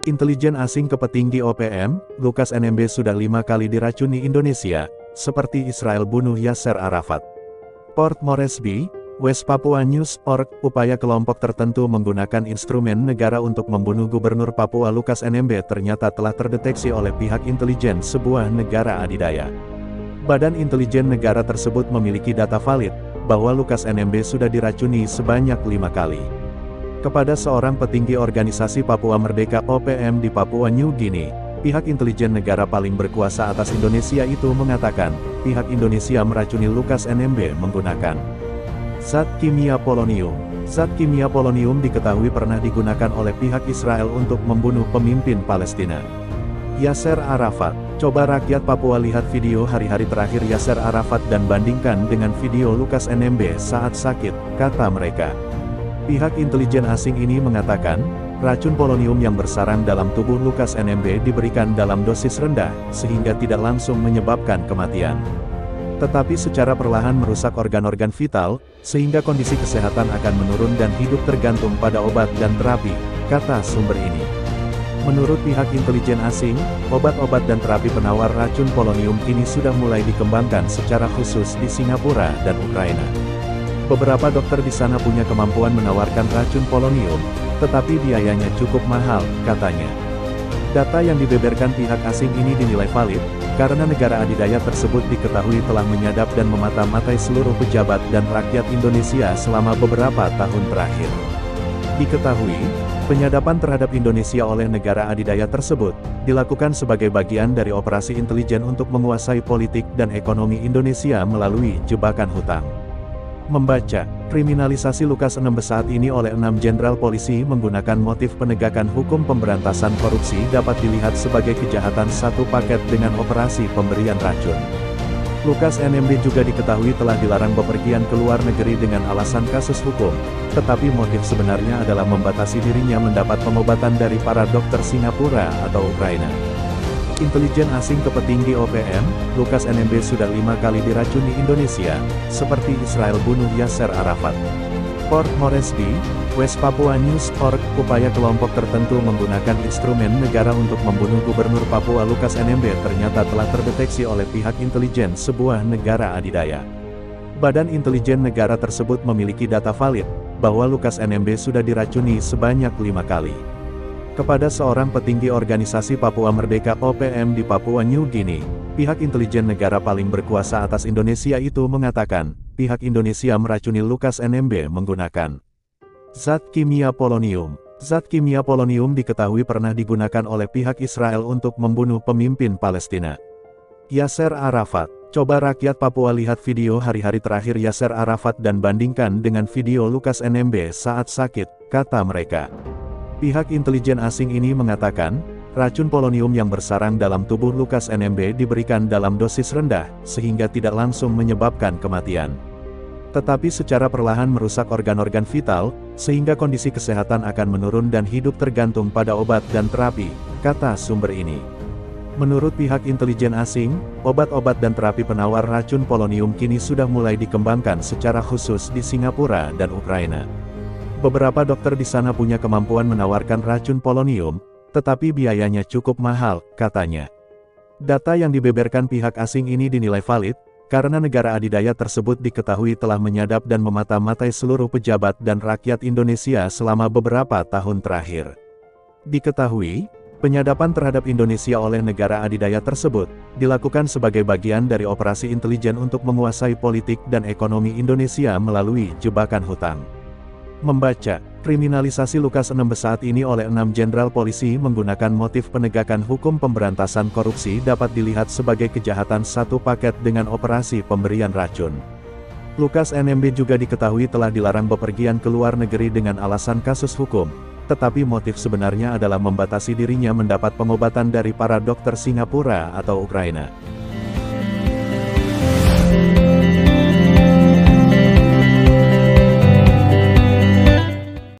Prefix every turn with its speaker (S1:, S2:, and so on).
S1: Intelijen asing ke petinggi OPM, Lukas NMB sudah 5 kali diracuni Indonesia, seperti Israel bunuh Yasser Arafat. Port Moresby, West Papua News Org, upaya kelompok tertentu menggunakan instrumen negara untuk membunuh Gubernur Papua Lukas NMB ternyata telah terdeteksi oleh pihak intelijen sebuah negara adidaya. Badan intelijen negara tersebut memiliki data valid, bahwa Lukas NMB sudah diracuni sebanyak 5 kali. Kepada seorang petinggi organisasi Papua Merdeka OPM di Papua New Guinea, pihak intelijen negara paling berkuasa atas Indonesia itu mengatakan, pihak Indonesia meracuni Lukas NMB menggunakan zat kimia polonium. Zat kimia polonium diketahui pernah digunakan oleh pihak Israel untuk membunuh pemimpin Palestina, Yasser Arafat. Coba rakyat Papua lihat video hari-hari terakhir Yasser Arafat dan bandingkan dengan video Lukas NMB saat sakit, kata mereka. Pihak intelijen asing ini mengatakan, racun polonium yang bersarang dalam tubuh Lukas NMB diberikan dalam dosis rendah, sehingga tidak langsung menyebabkan kematian. Tetapi secara perlahan merusak organ-organ vital, sehingga kondisi kesehatan akan menurun dan hidup tergantung pada obat dan terapi, kata sumber ini. Menurut pihak intelijen asing, obat-obat dan terapi penawar racun polonium kini sudah mulai dikembangkan secara khusus di Singapura dan Ukraina. Beberapa dokter di sana punya kemampuan menawarkan racun polonium, tetapi biayanya cukup mahal, katanya. Data yang dibeberkan pihak asing ini dinilai valid, karena negara adidaya tersebut diketahui telah menyadap dan memata-matai seluruh pejabat dan rakyat Indonesia selama beberapa tahun terakhir. Diketahui, penyadapan terhadap Indonesia oleh negara adidaya tersebut, dilakukan sebagai bagian dari operasi intelijen untuk menguasai politik dan ekonomi Indonesia melalui jebakan hutang. Membaca, kriminalisasi Lukas NMB saat ini oleh 6 jenderal polisi menggunakan motif penegakan hukum pemberantasan korupsi dapat dilihat sebagai kejahatan satu paket dengan operasi pemberian racun. Lukas NMB juga diketahui telah dilarang bepergian ke luar negeri dengan alasan kasus hukum, tetapi motif sebenarnya adalah membatasi dirinya mendapat pengobatan dari para dokter Singapura atau Ukraina. Intelijen asing ke petinggi OPM, Lukas NMB sudah 5 kali diracuni Indonesia, seperti Israel bunuh Yasser Arafat. Port Moresby, West Papua News Org, upaya kelompok tertentu menggunakan instrumen negara untuk membunuh Gubernur Papua Lukas NMB ternyata telah terdeteksi oleh pihak intelijen sebuah negara adidaya. Badan intelijen negara tersebut memiliki data valid, bahwa Lukas NMB sudah diracuni sebanyak 5 kali. Kepada seorang petinggi organisasi Papua Merdeka OPM di Papua New Guinea, pihak intelijen negara paling berkuasa atas Indonesia itu mengatakan, pihak Indonesia meracuni Lukas NMB menggunakan zat kimia polonium. Zat kimia polonium diketahui pernah digunakan oleh pihak Israel untuk membunuh pemimpin Palestina, Yasser Arafat. Coba rakyat Papua lihat video hari-hari terakhir Yasser Arafat dan bandingkan dengan video Lukas NMB saat sakit, kata mereka. Pihak intelijen asing ini mengatakan, racun polonium yang bersarang dalam tubuh Lukas NMB diberikan dalam dosis rendah, sehingga tidak langsung menyebabkan kematian. Tetapi secara perlahan merusak organ-organ vital, sehingga kondisi kesehatan akan menurun dan hidup tergantung pada obat dan terapi, kata sumber ini. Menurut pihak intelijen asing, obat-obat dan terapi penawar racun polonium kini sudah mulai dikembangkan secara khusus di Singapura dan Ukraina. Beberapa dokter di sana punya kemampuan menawarkan racun polonium, tetapi biayanya cukup mahal, katanya. Data yang dibeberkan pihak asing ini dinilai valid, karena negara adidaya tersebut diketahui telah menyadap dan memata-matai seluruh pejabat dan rakyat Indonesia selama beberapa tahun terakhir. Diketahui, penyadapan terhadap Indonesia oleh negara adidaya tersebut, dilakukan sebagai bagian dari operasi intelijen untuk menguasai politik dan ekonomi Indonesia melalui jebakan hutang. Membaca, kriminalisasi Lukas NMB saat ini oleh 6 jenderal polisi menggunakan motif penegakan hukum pemberantasan korupsi dapat dilihat sebagai kejahatan satu paket dengan operasi pemberian racun. Lukas NMB juga diketahui telah dilarang bepergian ke luar negeri dengan alasan kasus hukum, tetapi motif sebenarnya adalah membatasi dirinya mendapat pengobatan dari para dokter Singapura atau Ukraina.